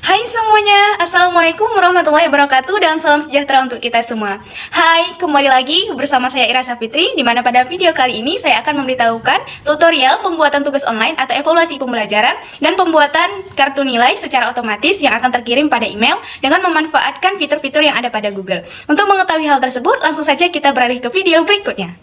Hai semuanya, Assalamualaikum warahmatullahi wabarakatuh dan salam sejahtera untuk kita semua. Hai, kembali lagi bersama saya Ira Safitri, di mana pada video kali ini saya akan memberitahukan tutorial pembuatan tugas online atau evaluasi pembelajaran dan pembuatan kartu nilai secara otomatis yang akan terkirim pada email dengan memanfaatkan fitur-fitur yang ada pada Google. Untuk mengetahui hal tersebut, langsung saja kita beralih ke video berikutnya.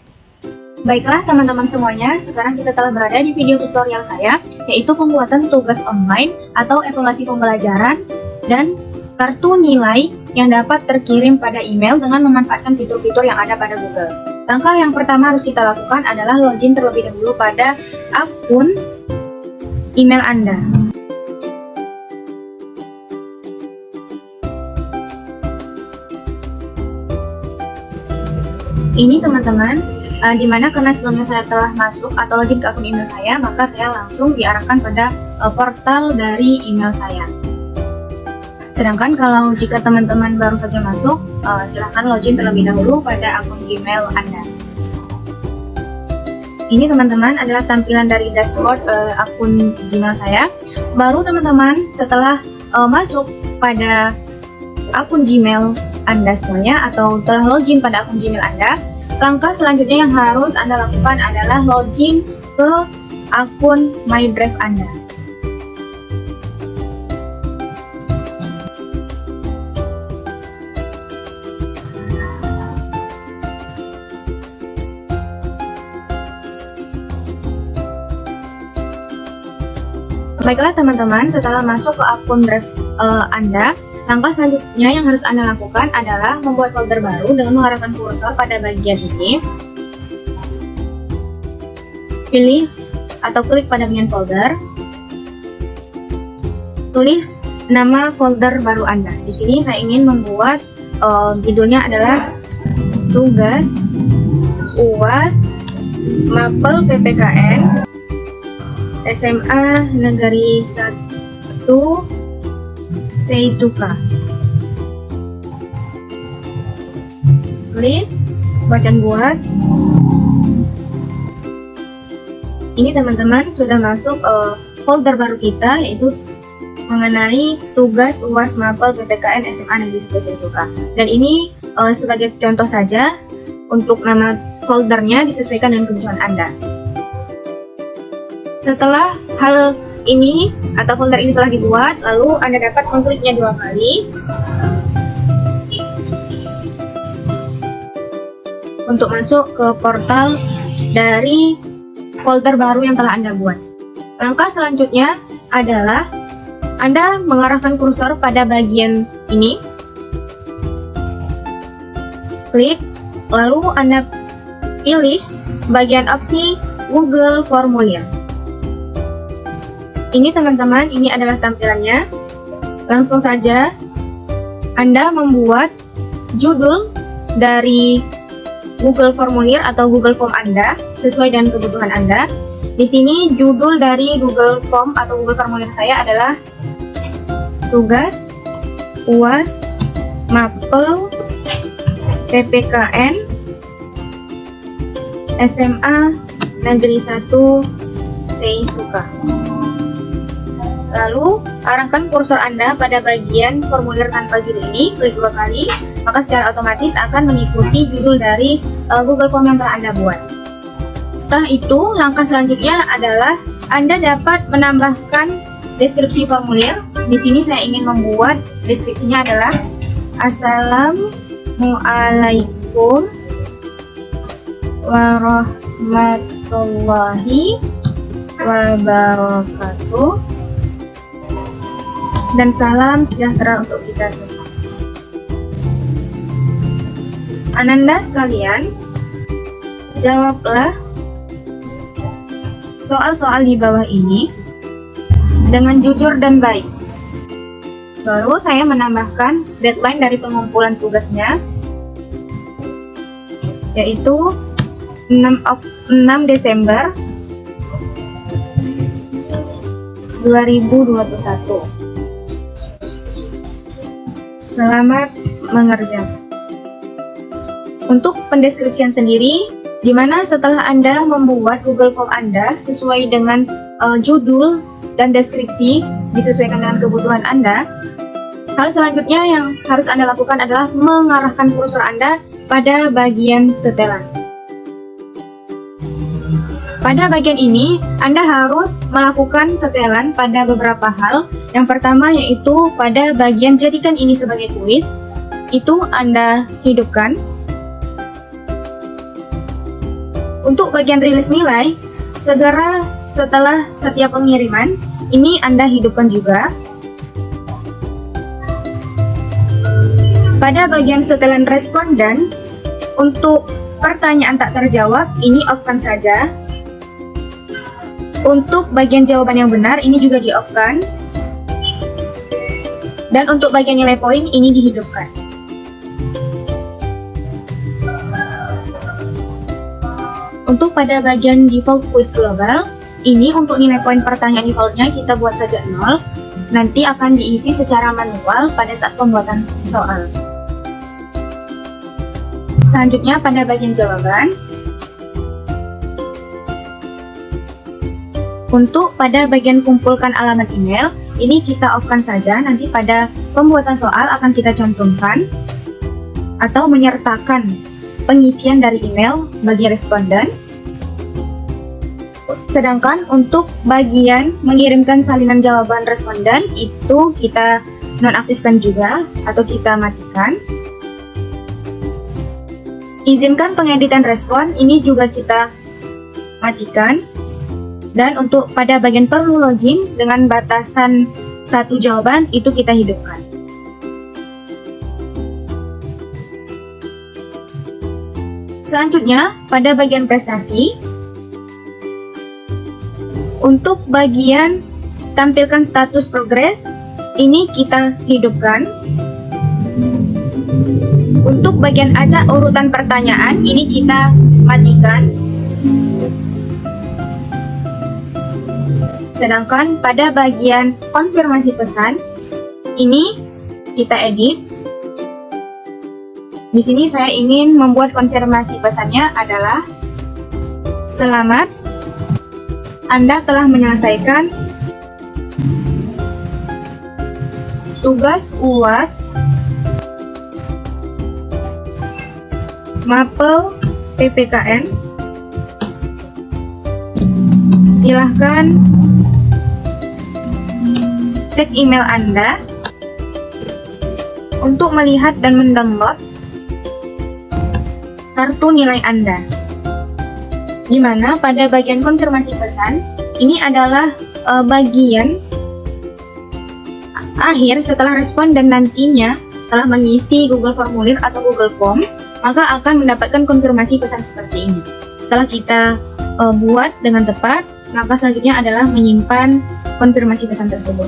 Baiklah teman-teman semuanya, sekarang kita telah berada di video tutorial saya, yaitu pembuatan tugas online atau evaluasi pembelajaran dan kartu nilai yang dapat terkirim pada email dengan memanfaatkan fitur-fitur yang ada pada Google. Langkah yang pertama harus kita lakukan adalah login terlebih dahulu pada akun email Anda. Ini teman-teman, dimana karena sebelumnya saya telah masuk atau login ke akun email saya, maka saya langsung diarahkan pada portal dari email saya. Sedangkan kalau jika teman-teman baru saja masuk, silahkan login terlebih dahulu pada akun email Anda. Ini teman-teman adalah tampilan dari dashboard akun Gmail saya. Baru teman-teman setelah masuk pada akun Gmail Anda semuanya atau telah login pada akun Gmail Anda, langkah selanjutnya yang harus Anda lakukan adalah login ke akun My Drive Anda. Baiklah teman-teman, setelah masuk ke akun Drive Anda, langkah selanjutnya yang harus Anda lakukan adalah membuat folder baru dengan mengarahkan kursor pada bagian ini. Pilih atau klik pada bagian folder. Tulis nama folder baru Anda. Di sini saya ingin membuat judulnya adalah tugas UAS Mapel PPKN SMA Negeri 1 Seisuka. Klik bacaan buat. Ini teman-teman sudah masuk folder baru kita, yaitu mengenai tugas UAS Mapel PPKN SMA Negeri 1 Seisuka. Dan ini sebagai contoh saja, untuk nama foldernya disesuaikan dengan kebutuhan Anda. Setelah hal ini atau folder ini telah dibuat, lalu Anda dapat mengkliknya 2 kali untuk masuk ke portal dari folder baru yang telah Anda buat. Langkah selanjutnya adalah Anda mengarahkan kursor pada bagian ini, klik, lalu Anda pilih bagian opsi Google Formulir. Ini teman-teman, ini adalah tampilannya. Langsung saja Anda membuat judul dari Google Formulir atau Google Form Anda sesuai dengan kebutuhan Anda. Di sini judul dari Google Form atau Google Formulir saya adalah tugas UAS Mapel PPKN SMA Negeri 1 Seisuka. Lalu, arahkan kursor Anda pada bagian formulir tanpa judul ini, klik 2 kali, maka secara otomatis akan mengikuti judul dari Google Form yang telah Anda buat. Setelah itu, langkah selanjutnya adalah Anda dapat menambahkan deskripsi formulir. Di sini saya ingin membuat deskripsinya adalah Assalamualaikum warahmatullahi wabarakatuh dan salam sejahtera untuk kita semua. Ananda sekalian, jawablah soal-soal di bawah ini dengan jujur dan baik. Baru saya menambahkan deadline dari pengumpulan tugasnya, yaitu 6 Desember 2021. Selamat mengerjakan. Untuk pendeskripsian sendiri, di mana setelah Anda membuat Google Form Anda sesuai dengan judul dan deskripsi disesuaikan dengan kebutuhan Anda, Hal selanjutnya yang harus Anda lakukan adalah mengarahkan kursor Anda pada bagian setelan. Pada bagian ini, Anda harus melakukan setelan pada beberapa hal. Yang pertama yaitu pada bagian jadikan ini sebagai kuis, itu Anda hidupkan. Untuk bagian rilis nilai, segera setelah setiap pengiriman, ini Anda hidupkan juga. Pada bagian setelan responden, untuk pertanyaan tak terjawab, ini off-kan saja. Untuk bagian jawaban yang benar, ini juga di-off-kan. Dan untuk bagian nilai poin, ini dihidupkan. Untuk pada bagian default quiz global, ini untuk nilai poin pertanyaan defaultnya kita buat saja 0. Nanti akan diisi secara manual pada saat pembuatan soal. Selanjutnya pada bagian jawaban, untuk pada bagian kumpulkan alamat email, ini kita off-kan saja, nanti pada pembuatan soal akan kita cantumkan atau menyertakan pengisian dari email bagi responden. Sedangkan untuk bagian mengirimkan salinan jawaban responden, itu kita nonaktifkan juga atau kita matikan. Izinkan pengeditan respon, ini juga kita matikan. Dan untuk pada bagian perlu login dengan batasan 1 jawaban, itu kita hidupkan. Selanjutnya, pada bagian prestasi, untuk bagian tampilkan status progres, ini kita hidupkan. Untuk bagian acak urutan pertanyaan, ini kita matikan. Sedangkan pada bagian konfirmasi pesan, ini kita edit. Di sini saya ingin membuat konfirmasi pesannya adalah, selamat, Anda telah menyelesaikan tugas UAS Mapel PPKN. Silahkan cek email Anda untuk melihat dan mendownload kartu nilai Anda. Di mana pada bagian konfirmasi pesan, ini adalah bagian akhir setelah responden nantinya telah mengisi Google Formulir atau Google Form, maka akan mendapatkan konfirmasi pesan seperti ini. Setelah kita buat dengan tepat, maka selanjutnya adalah menyimpan konfirmasi pesan tersebut.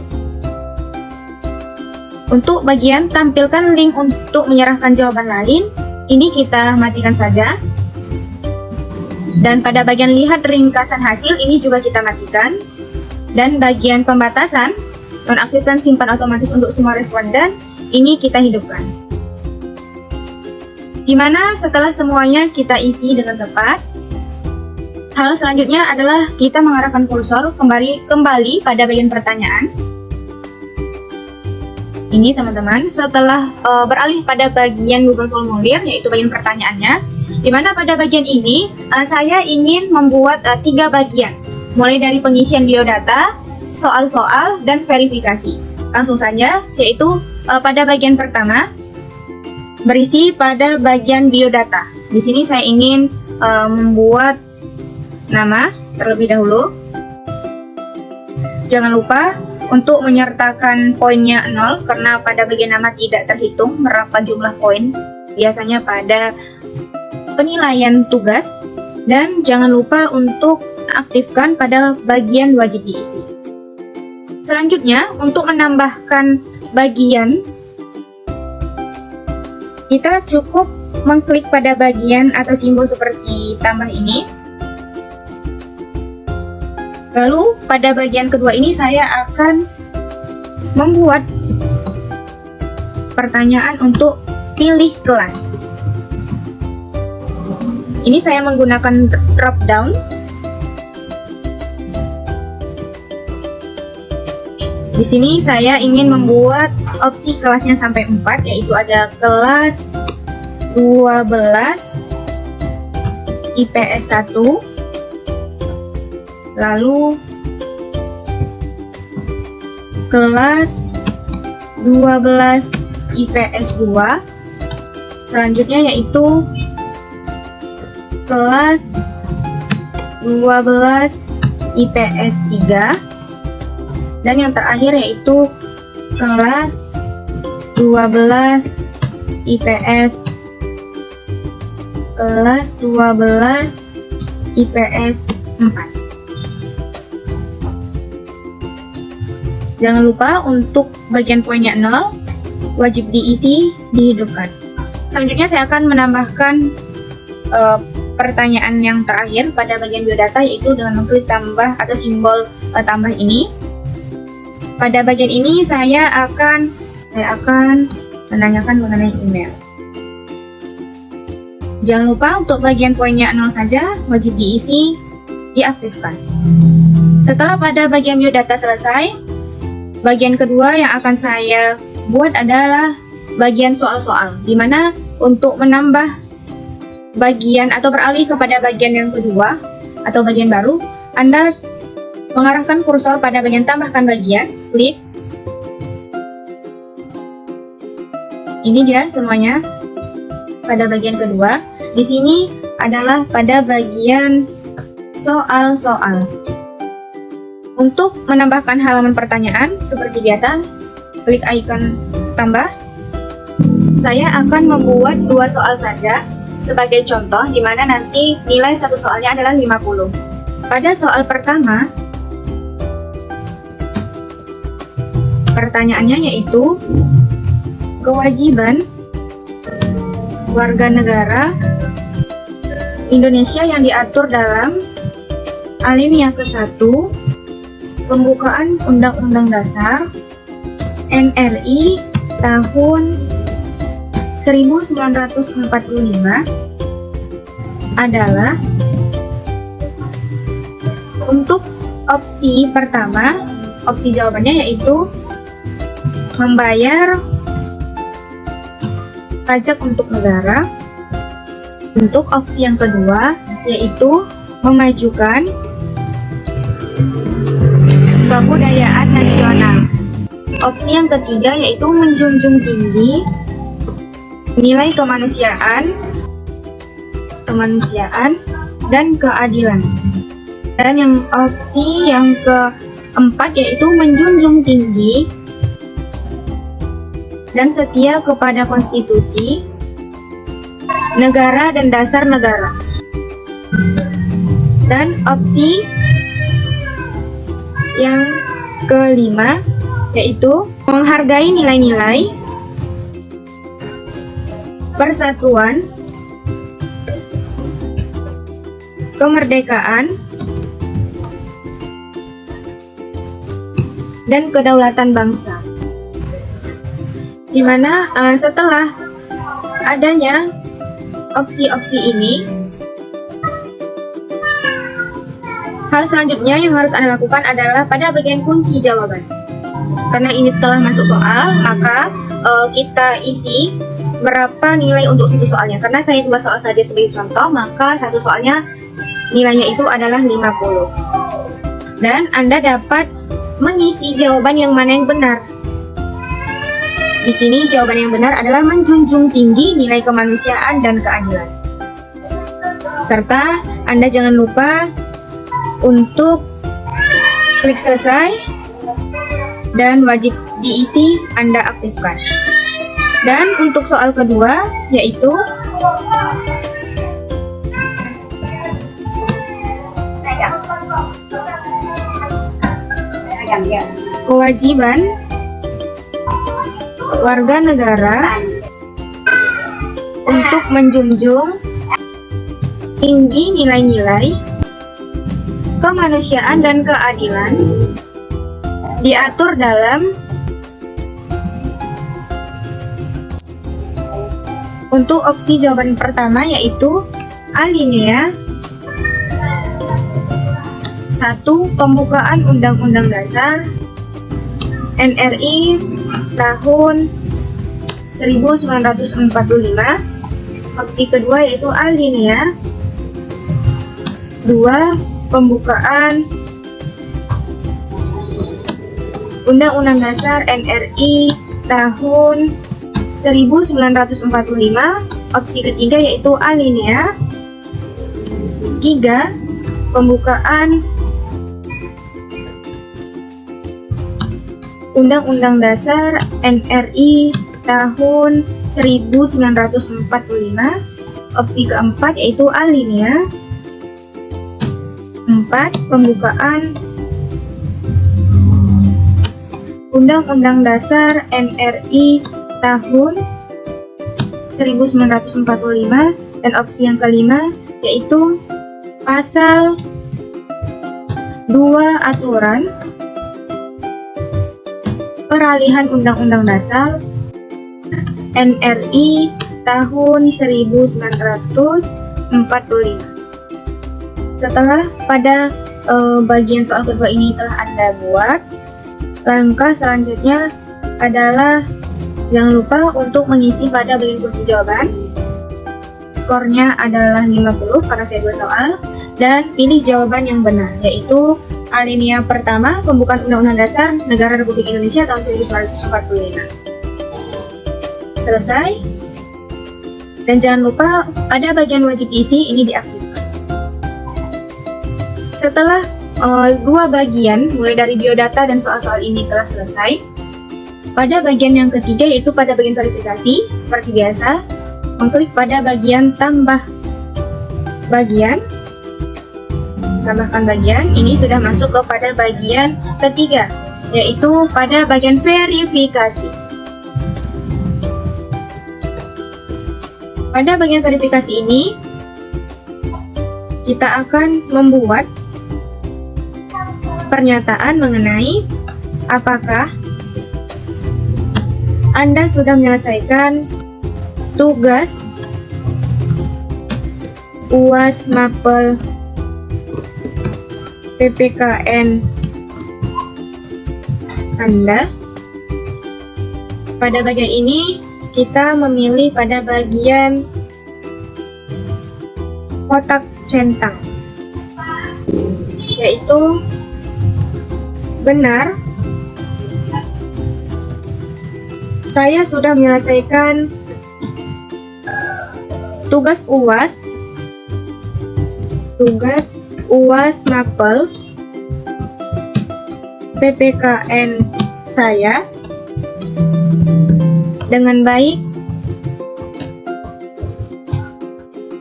Untuk bagian tampilkan link untuk menyerahkan jawaban lain, ini kita matikan saja. Dan pada bagian lihat ringkasan hasil, ini juga kita matikan. Dan bagian pembatasan, nonaktifkan simpan otomatis untuk semua responden, ini kita hidupkan. Dimana setelah semuanya kita isi dengan tepat, hal selanjutnya adalah kita mengarahkan kursor kembali pada bagian pertanyaan. Ini teman-teman, setelah beralih pada bagian Google Formulir, yaitu bagian pertanyaannya, dimana pada bagian ini saya ingin membuat 3 bagian, mulai dari pengisian biodata, soal-soal, dan verifikasi. Langsung saja, yaitu pada bagian pertama, berisi pada bagian biodata. Di sini saya ingin membuat nama terlebih dahulu. Jangan lupa untuk menyertakan poinnya 0, karena pada bagian nama tidak terhitung berapa jumlah poin biasanya pada penilaian tugas. Dan jangan lupa untuk aktifkan pada bagian wajib diisi. Selanjutnya, untuk menambahkan bagian, kita cukup mengklik pada bagian atau simbol seperti tambah ini. Lalu pada bagian kedua ini saya akan membuat pertanyaan untuk pilih kelas. Ini saya menggunakan drop down. Di sini saya ingin membuat opsi kelasnya sampai 4, yaitu ada kelas 12 IPS 1, lalu kelas 12 IPS 2, selanjutnya yaitu kelas 12 IPS 3, dan yang terakhir yaitu kelas 12 IPS 4. Jangan lupa untuk bagian poinnya 0 wajib diisi dihidupkan. Selanjutnya saya akan menambahkan pertanyaan yang terakhir pada bagian biodata, yaitu dengan mengklik tambah atau simbol tambah ini. Pada bagian ini saya akan menanyakan mengenai email. Jangan lupa untuk bagian poinnya 0 saja wajib diisi diaktifkan. Setelah pada bagian biodata selesai, bagian kedua yang akan saya buat adalah bagian soal-soal, di mana untuk menambah bagian atau beralih kepada bagian yang kedua atau bagian baru, Anda mengarahkan kursor pada bagian tambahkan bagian, klik. Ini dia semuanya pada bagian kedua. Di sini adalah pada bagian soal-soal. Untuk menambahkan halaman pertanyaan, seperti biasa, klik icon tambah. Saya akan membuat 2 soal saja sebagai contoh, di mana nanti nilai satu soalnya adalah 50. Pada soal pertama, pertanyaannya yaitu kewajiban warga negara Indonesia yang diatur dalam alinea ke-1 Pembukaan Undang-Undang Dasar NRI tahun 1945 adalah, untuk opsi pertama, opsi jawabannya yaitu membayar pajak untuk negara. Untuk opsi yang kedua yaitu memajukan kebudayaan nasional. Opsi yang ketiga yaitu menjunjung tinggi nilai kemanusiaan dan keadilan. Dan yang opsi yang keempat yaitu menjunjung tinggi dan setia kepada konstitusi negara dan dasar negara. Dan opsi yang kelima yaitu menghargai nilai-nilai persatuan, kemerdekaan, dan kedaulatan bangsa. Dimana setelah adanya opsi-opsi ini, hal selanjutnya yang harus Anda lakukan adalah pada bagian kunci jawaban. Karena ini telah masuk soal, maka kita isi berapa nilai untuk satu soalnya. Karena saya 2 soal saja sebagai contoh, maka satu soalnya nilainya itu adalah 50. Dan Anda dapat mengisi jawaban yang mana yang benar. Di sini jawaban yang benar adalah menjunjung tinggi nilai kemanusiaan dan keadilan. Serta Anda jangan lupa untuk klik selesai dan wajib diisi Anda aktifkan. Dan untuk soal kedua yaitu kewajiban warga negara untuk menjunjung tinggi nilai-nilai kemanusiaan dan keadilan diatur dalam, untuk opsi jawaban pertama yaitu alinea 1 Pembukaan Undang-Undang Dasar NRI tahun 1945. Opsi kedua yaitu alinea. 2. Pembukaan Undang-Undang Dasar NRI tahun 1945. Opsi ketiga yaitu alinea. 3. Pembukaan Undang-Undang Dasar NRI tahun 1945. Opsi keempat yaitu alinea. 4. Pembukaan Undang-Undang Dasar NRI tahun 1945. Dan opsi yang kelima yaitu pasal 2 aturan peralihan Undang-Undang Dasar NRI tahun 1945. Setelah pada bagian soal kedua ini telah Anda buat, langkah selanjutnya adalah jangan lupa untuk mengisi pada bagian kunci jawaban. Skornya adalah 50 karena saya 2 soal, dan pilih jawaban yang benar, yaitu alinea pertama, pembukaan Undang-Undang Dasar Negara Republik Indonesia tahun 1945. Selesai. Dan jangan lupa pada bagian wajib isi ini diaktifkan. Setelah 2 bagian, mulai dari biodata dan soal-soal ini telah selesai, pada bagian yang ketiga yaitu pada bagian verifikasi, seperti biasa, mengklik pada bagian tambah bagian, tambahkan bagian. Ini sudah masuk kepada bagian ketiga, yaitu pada bagian verifikasi. Pada bagian verifikasi ini, kita akan membuat pernyataan mengenai apakah Anda sudah menyelesaikan tugas UAS Mapel PPKN Anda. Pada bagian ini kita memilih pada bagian kotak centang, yaitu benar, saya sudah menyelesaikan tugas UAS Mapel PPKN saya dengan baik,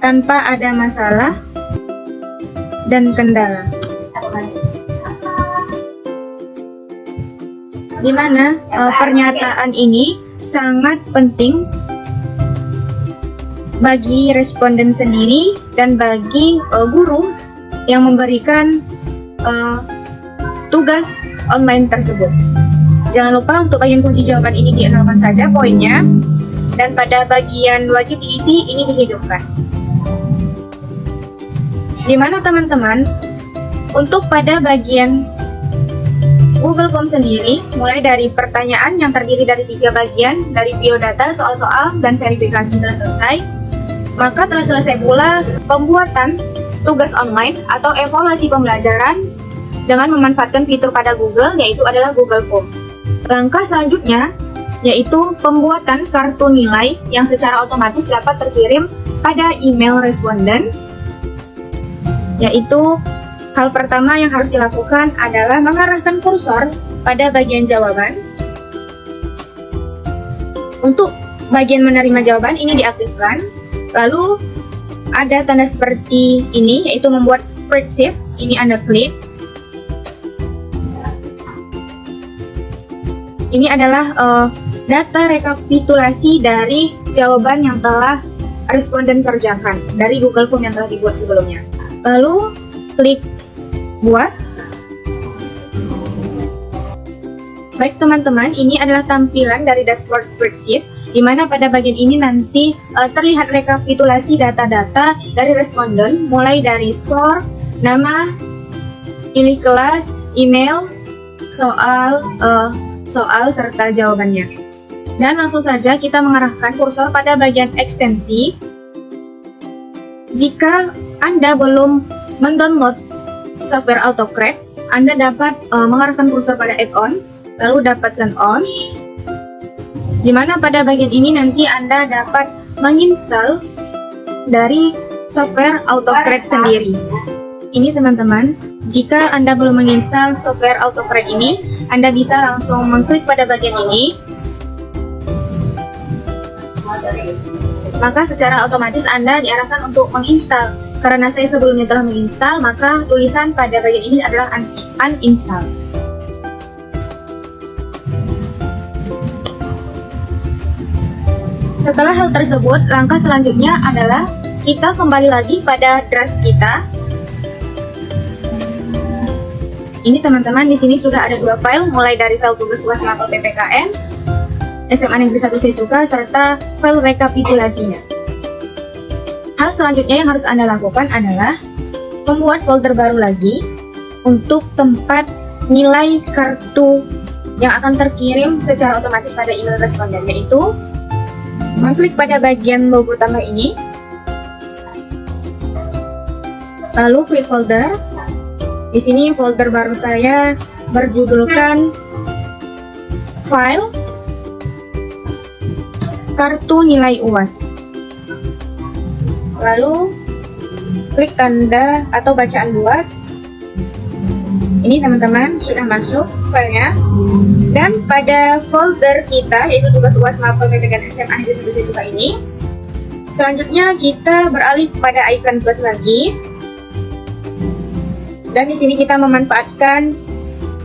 tanpa ada masalah dan kendala. Di mana pernyataan ini sangat penting bagi responden sendiri dan bagi guru yang memberikan tugas online tersebut. Jangan lupa untuk bagian kunci jawaban ini dienolkan saja poinnya, dan pada bagian wajib diisi ini dihidupkan. Di mana teman-teman, untuk pada bagian Google Form sendiri, mulai dari pertanyaan yang terdiri dari 3 bagian, dari biodata, soal-soal, dan verifikasi telah selesai, maka telah selesai pula pembuatan tugas online atau evaluasi pembelajaran dengan memanfaatkan fitur pada Google, yaitu adalah Google Form. Langkah selanjutnya yaitu pembuatan kartu nilai yang secara otomatis dapat terkirim pada email responden, yaitu hal pertama yang harus dilakukan adalah mengarahkan kursor pada bagian jawaban. Untuk bagian menerima jawaban ini diaktifkan. Lalu ada tanda seperti ini, yaitu membuat spreadsheet. Ini Anda klik. Ini adalah data rekapitulasi dari jawaban yang telah responden kerjakan dari Google Form yang telah dibuat sebelumnya. Lalu klik buat. Baik teman-teman, ini adalah tampilan dari dashboard spreadsheet, di mana pada bagian ini nanti terlihat rekapitulasi data-data dari responden, mulai dari skor, nama, pilih kelas, email, soal, soal serta jawabannya. Dan langsung saja kita mengarahkan kursor pada bagian ekstensi. Jika Anda belum mendownload software AutoCAD, Anda dapat mengarahkan kursor pada add-on, lalu dapatkan on, di mana pada bagian ini nanti Anda dapat menginstal dari software AutoCAD sendiri. Ini teman-teman, jika Anda belum menginstal software AutoCAD ini, Anda bisa langsung mengklik pada bagian ini. Maka secara otomatis Anda diarahkan untuk menginstal. Karena saya sebelumnya telah menginstal, maka tulisan pada bagian ini adalah uninstall. Setelah hal tersebut, langkah selanjutnya adalah kita kembali lagi pada drive kita. Ini teman-teman, di sini sudah ada 2 file, mulai dari file tugas UAS mapel PPKN, SMA Negeri 1 Sesuka, serta file rekapitulasinya. Hal selanjutnya yang harus Anda lakukan adalah membuat folder baru lagi untuk tempat nilai kartu yang akan terkirim secara otomatis pada email responden, yaitu mengklik pada bagian logo tambah ini, lalu klik folder. Di sini folder baru saya berjudulkan file kartu nilai UAS. Lalu klik tanda atau bacaan buat. Ini teman-teman sudah masuk filenya. Dan pada folder kita, yaitu tugas UAS mapel PPKN SMA Negeri 1 Sesuka ini, selanjutnya kita beralih pada icon plus lagi. Dan di sini kita memanfaatkan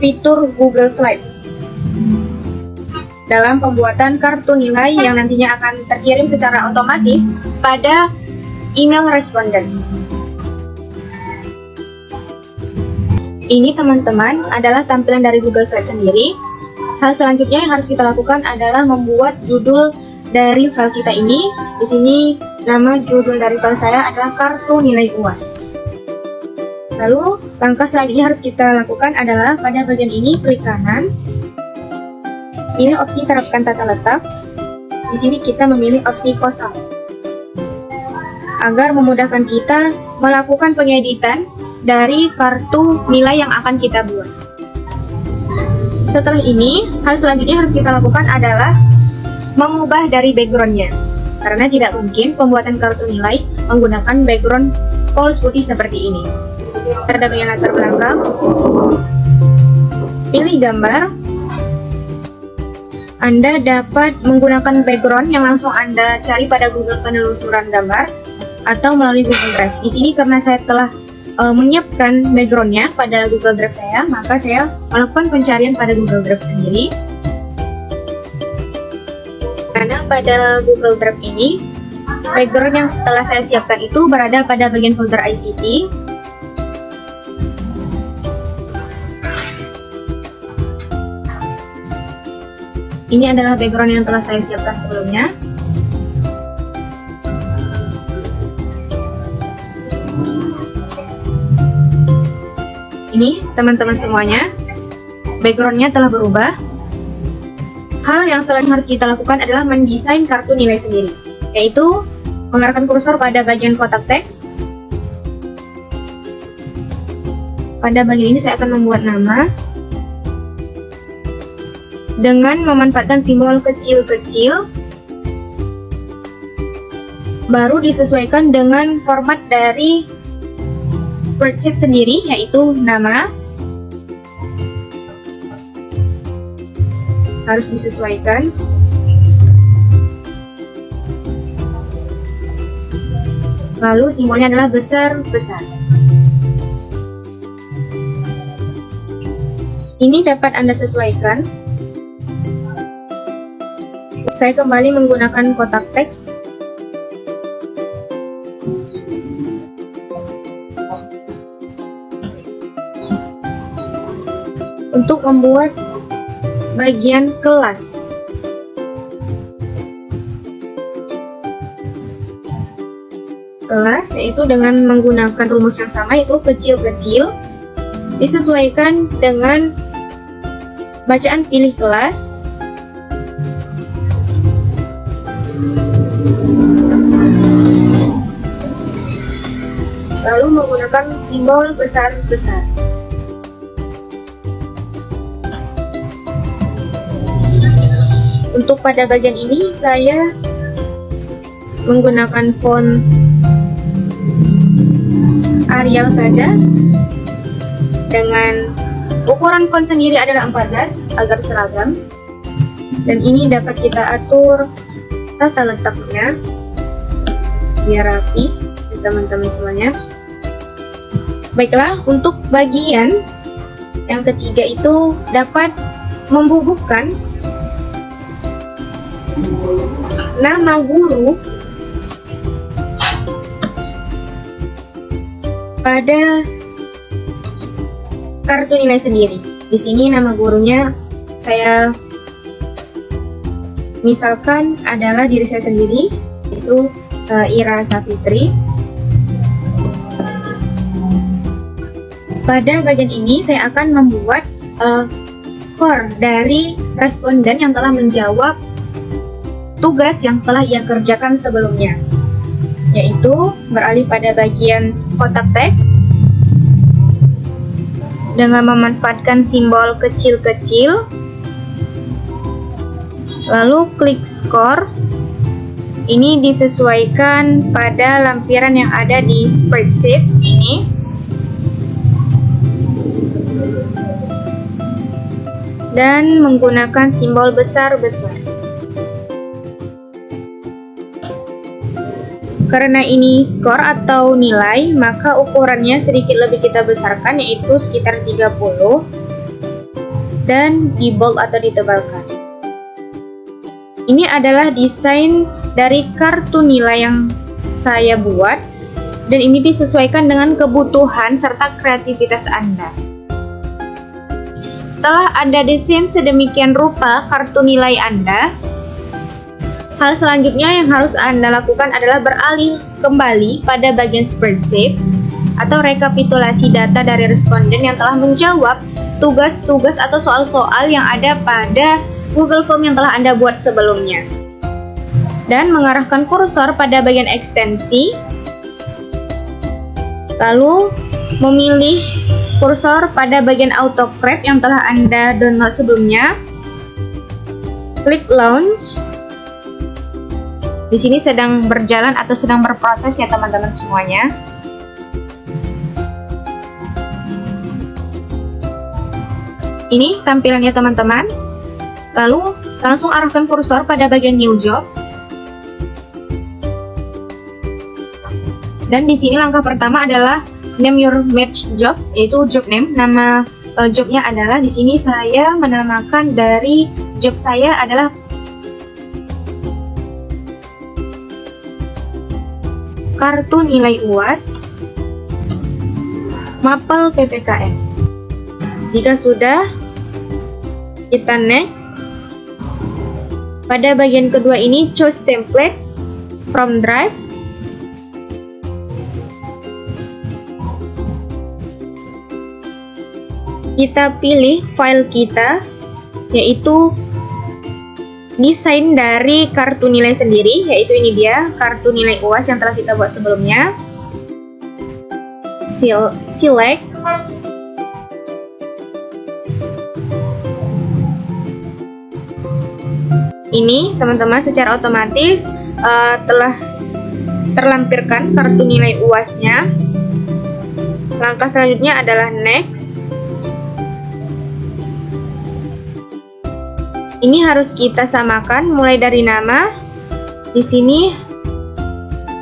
fitur Google Slide dalam pembuatan kartu nilai yang nantinya akan terkirim secara otomatis pada email responden. Ini teman-teman adalah tampilan dari Google Slide sendiri. Hal selanjutnya yang harus kita lakukan adalah membuat judul dari file kita ini. Di sini nama judul dari file saya adalah kartu nilai UAS. Lalu langkah selanjutnya harus kita lakukan adalah pada bagian ini klik kanan. Pilih opsi terapkan tata letak. Di sini kita memilih opsi kosong agar memudahkan kita melakukan pengeditan dari kartu nilai yang akan kita buat. Setelah ini, hal selanjutnya harus kita lakukan adalah mengubah dari backgroundnya, karena tidak mungkin pembuatan kartu nilai menggunakan background polos putih seperti ini. Pada bagian latar belakang, pilih gambar. Anda dapat menggunakan background yang langsung Anda cari pada Google penelusuran gambar atau melalui Google Drive. Di sini karena saya telah menyiapkan backgroundnya pada Google Drive saya, maka saya melakukan pencarian pada Google Drive sendiri. Karena pada Google Drive ini, background yang telah saya siapkan itu berada pada bagian folder ICT. Ini adalah background yang telah saya siapkan sebelumnya. Ini teman-teman semuanya, backgroundnya telah berubah. Hal yang selanjutnya harus kita lakukan adalah mendesain kartu nilai sendiri, yaitu mengarahkan kursor pada bagian kotak teks. Pada bagian ini saya akan membuat nama dengan memanfaatkan simbol kecil-kecil, baru disesuaikan dengan format dari spreadsheet sendiri, yaitu nama. Harus disesuaikan. Lalu simbolnya adalah besar-besar. Ini dapat Anda sesuaikan. Saya kembali menggunakan kotak teks. Untuk membuat bagian kelas. Kelas yaitu dengan menggunakan rumus yang sama, yaitu kecil-kecil, disesuaikan dengan bacaan pilih kelas, lalu menggunakan simbol besar-besar. Untuk pada bagian ini saya menggunakan font Arial saja, dengan ukuran font sendiri adalah 14 agar seragam, dan ini dapat kita atur tata letaknya biar rapi teman-teman semuanya. Baiklah, untuk bagian yang ketiga itu dapat membubuhkan nama guru pada kartu nilai sendiri. Di sini nama gurunya saya misalkan adalah diri saya sendiri, yaitu Ira Safitri. Pada bagian ini saya akan membuat skor dari responden yang telah menjawab tugas yang telah ia kerjakan sebelumnya, yaitu beralih pada bagian kotak teks dengan memanfaatkan simbol kecil-kecil, lalu klik skor. Ini disesuaikan pada lampiran yang ada di spreadsheet ini. Dan menggunakan simbol besar-besar. Karena ini skor atau nilai, maka ukurannya sedikit lebih kita besarkan, yaitu sekitar 30, dan di bold atau ditebalkan. Ini adalah desain dari kartu nilai yang saya buat, dan ini disesuaikan dengan kebutuhan serta kreativitas Anda. Setelah Anda desain sedemikian rupa kartu nilai Anda, hal selanjutnya yang harus Anda lakukan adalah beralih kembali pada bagian spreadsheet atau rekapitulasi data dari responden yang telah menjawab tugas-tugas atau soal-soal yang ada pada Google Form yang telah Anda buat sebelumnya. Dan mengarahkan kursor pada bagian ekstensi, lalu memilih kursor pada bagian autocrate yang telah Anda download sebelumnya. Klik launch. Di sini sedang berjalan atau sedang berproses ya teman-teman semuanya. Ini tampilannya teman-teman. Lalu langsung arahkan kursor pada bagian new job. Dan di sini langkah pertama adalah name your match job, yaitu job name. Nama jobnya adalah, di sini saya menamakan dari job saya adalah kartu nilai UAS Mapel PPKN. Jika sudah, kita next. Pada bagian kedua ini choose template from drive. Kita pilih file kita, yaitu desain dari kartu nilai sendiri, yaitu ini dia kartu nilai UAS yang telah kita buat sebelumnya. Select. Ini teman-teman secara otomatis telah terlampirkan kartu nilai UAS-nya. Langkah selanjutnya adalah next. Ini harus kita samakan mulai dari nama. Di sini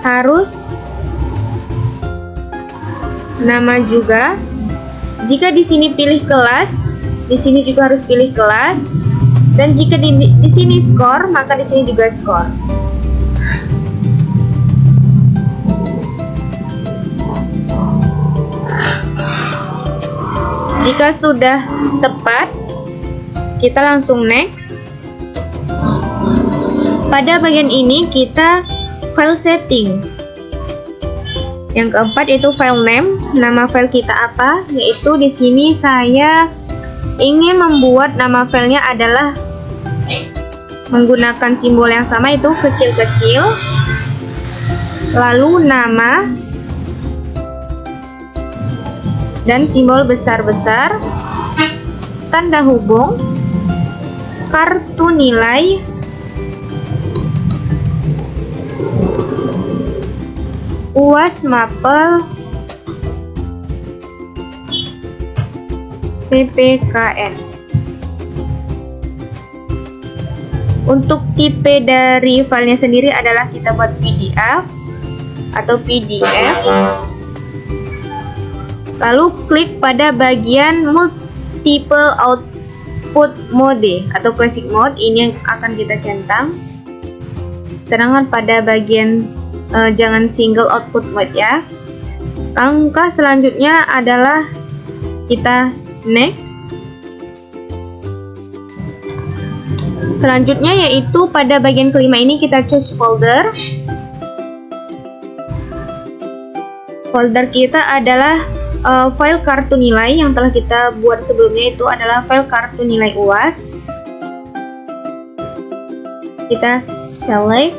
harus nama juga. Jika di sini pilih kelas, di sini juga harus pilih kelas. Dan jika di sini skor, maka di sini juga skor. Jika sudah tepat, kita langsung next. Pada bagian ini kita file setting. Yang keempat yaitu file name, nama file kita apa? Yaitu di sini saya ingin membuat nama filenya adalah menggunakan simbol yang sama, itu kecil-kecil, lalu nama, dan simbol besar-besar, tanda hubung, kartu nilai, UAS mapel, PPKN. Untuk tipe dari filenya sendiri adalah kita buat PDF atau PDF. Lalu klik pada bagian multiple output mode atau classic mode, ini yang akan kita centang. Sedangkan pada bagian jangan single output mode ya. Langkah selanjutnya adalah kita next. Selanjutnya yaitu pada bagian kelima ini kita choose folder. Folder kita adalah file kartu nilai yang telah kita buat sebelumnya, itu adalah file kartu nilai UAS. Kita select.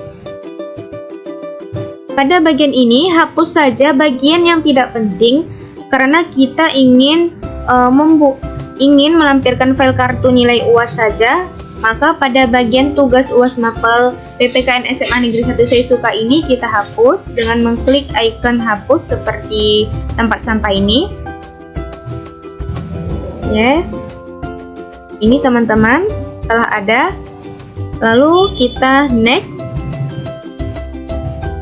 Pada bagian ini hapus saja bagian yang tidak penting karena kita ingin melampirkan file kartu nilai UAS saja. Maka pada bagian tugas UAS mapel PPKN SMA Negeri 1 Seisuka ini kita hapus dengan mengklik icon hapus seperti tempat sampah ini. Yes. Ini teman-teman telah ada. Lalu kita next.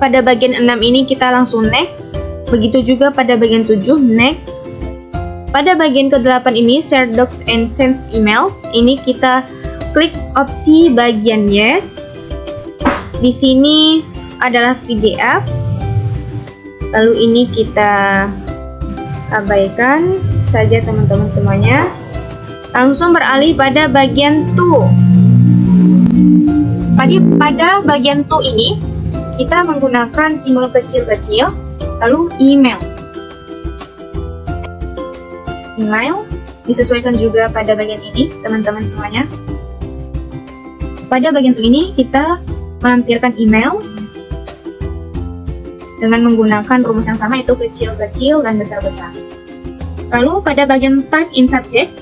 Pada bagian 6 ini kita langsung next. Begitu juga pada bagian 7 next. Pada bagian ke-8 ini share docs and send emails. Ini kita klik opsi bagian yes. Di sini adalah PDF. Lalu ini kita abaikan saja teman-teman semuanya. Langsung beralih pada bagian to. Pada bagian to ini kita menggunakan simbol kecil-kecil, lalu email. Email disesuaikan juga pada bagian ini teman-teman semuanya. Pada bagian ini kita melampirkan email dengan menggunakan rumus yang sama, itu kecil-kecil dan besar-besar. Lalu pada bagian type in subject,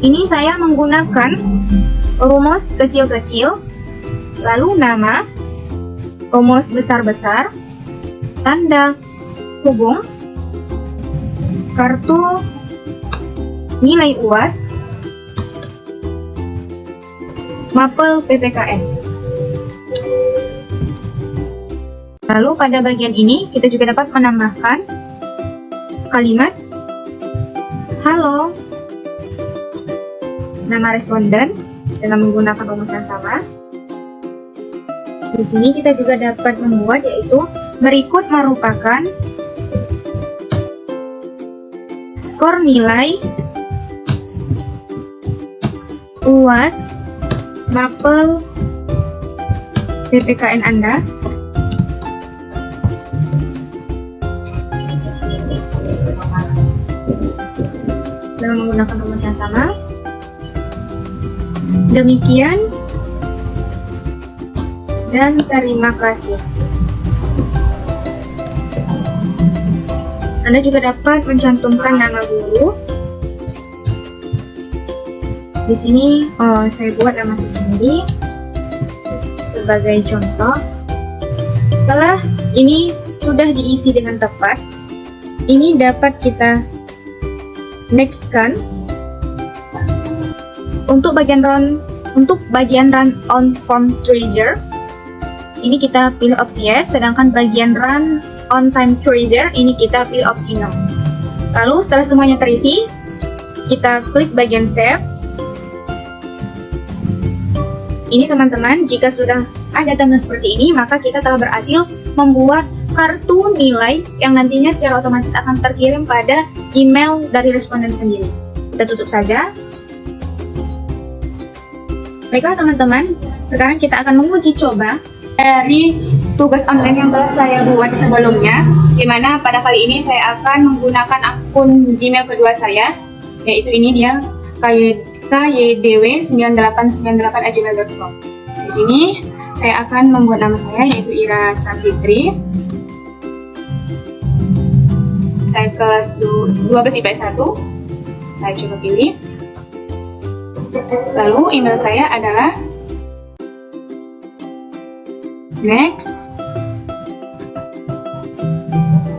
ini saya menggunakan rumus kecil-kecil, lalu nama, rumus besar-besar, tanda hubung, kartu nilai UAS, mapel PPKN. Lalu pada bagian ini kita juga dapat menambahkan kalimat halo, nama responden dengan menggunakan rumus yang sama. Di sini kita juga dapat membuat yaitu berikut merupakan skor nilai UAS mapel PPKN Anda. Dengan menggunakan rumus yang sama. Demikian dan terima kasih. Anda juga dapat mencantumkan nama guru. Di sini saya buat nama saya sendiri sebagai contoh. Setelah ini sudah diisi dengan tepat, ini dapat kita next-kan. Untuk bagian run on form treasure, ini kita pilih opsi yes, sedangkan bagian run on time treasure ini kita pilih opsi no. Lalu setelah semuanya terisi, kita klik bagian save. Ini teman-teman, jika sudah ada tampilan seperti ini, maka kita telah berhasil membuat kartu nilai yang nantinya secara otomatis akan terkirim pada email dari responden sendiri. Kita tutup saja. Baiklah teman-teman, sekarang kita akan menguji coba dari tugas online yang telah saya buat sebelumnya, di mana pada kali ini saya akan menggunakan akun Gmail kedua saya, yaitu ini dia, kydw9898@gmail.com. Di sini saya akan membuat nama saya, yaitu Ira Safitri. Saya kelas 12 IPS 1. Saya coba pilih. Lalu email saya adalah next.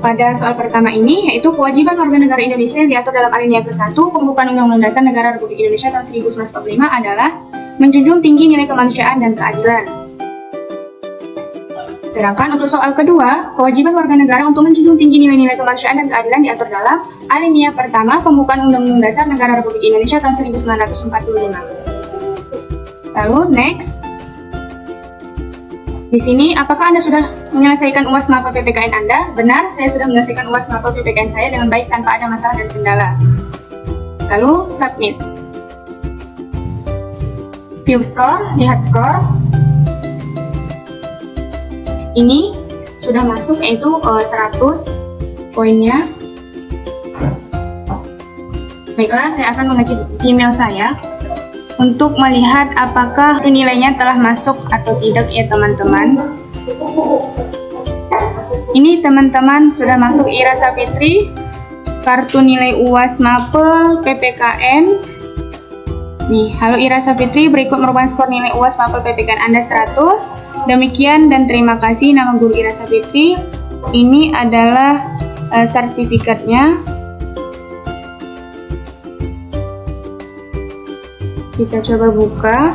Pada soal pertama ini, yaitu kewajiban warga negara Indonesia yang diatur dalam alinea ke-1 Pembukaan Undang-Undang Dasar Negara Republik Indonesia tahun 1945 adalah menjunjung tinggi nilai kemanusiaan dan keadilan. Sedangkan untuk soal kedua, kewajiban warga negara untuk menjunjung tinggi nilai-nilai kemanusiaan dan keadilan diatur dalam alinea pertama Pembukaan Undang-Undang Dasar Negara Republik Indonesia tahun 1945. Lalu next. Di sini, apakah Anda sudah menyelesaikan UAS MAPA PPKN Anda? Benar, saya sudah menyelesaikan UAS MAPA PPKN saya dengan baik tanpa ada masalah dan kendala. Lalu submit. View score, lihat skor. Ini sudah masuk, yaitu 100 poinnya. Baiklah, saya akan mengecek Gmail saya untuk melihat apakah nilainya telah masuk atau tidak ya teman-teman. Ini teman-teman sudah masuk Ira Safitri, kartu nilai UAS MAPE PPKN. Nih, halo Ira Safitri, berikut merupakan skor nilai UAS MAPE PPKN Anda 100. Demikian dan terima kasih, nama guru Ira Safitri. Ini adalah sertifikatnya. Kita coba buka.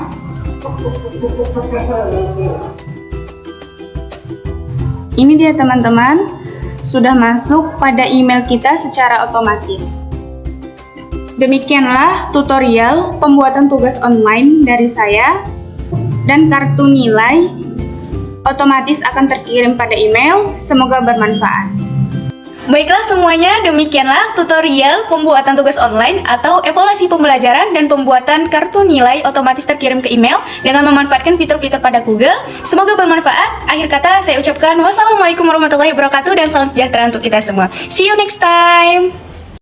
Ini dia teman-teman, sudah masuk pada email kita secara otomatis. Demikianlah tutorial pembuatan tugas online dari saya, dan kartu nilai otomatis akan terkirim pada email. Semoga bermanfaat. Baiklah semuanya, demikianlah tutorial pembuatan tugas online atau evaluasi pembelajaran dan pembuatan kartu nilai otomatis terkirim ke email dengan memanfaatkan fitur-fitur pada Google. Semoga bermanfaat. Akhir kata saya ucapkan wassalamualaikum warahmatullahi wabarakatuh dan salam sejahtera untuk kita semua. See you next time.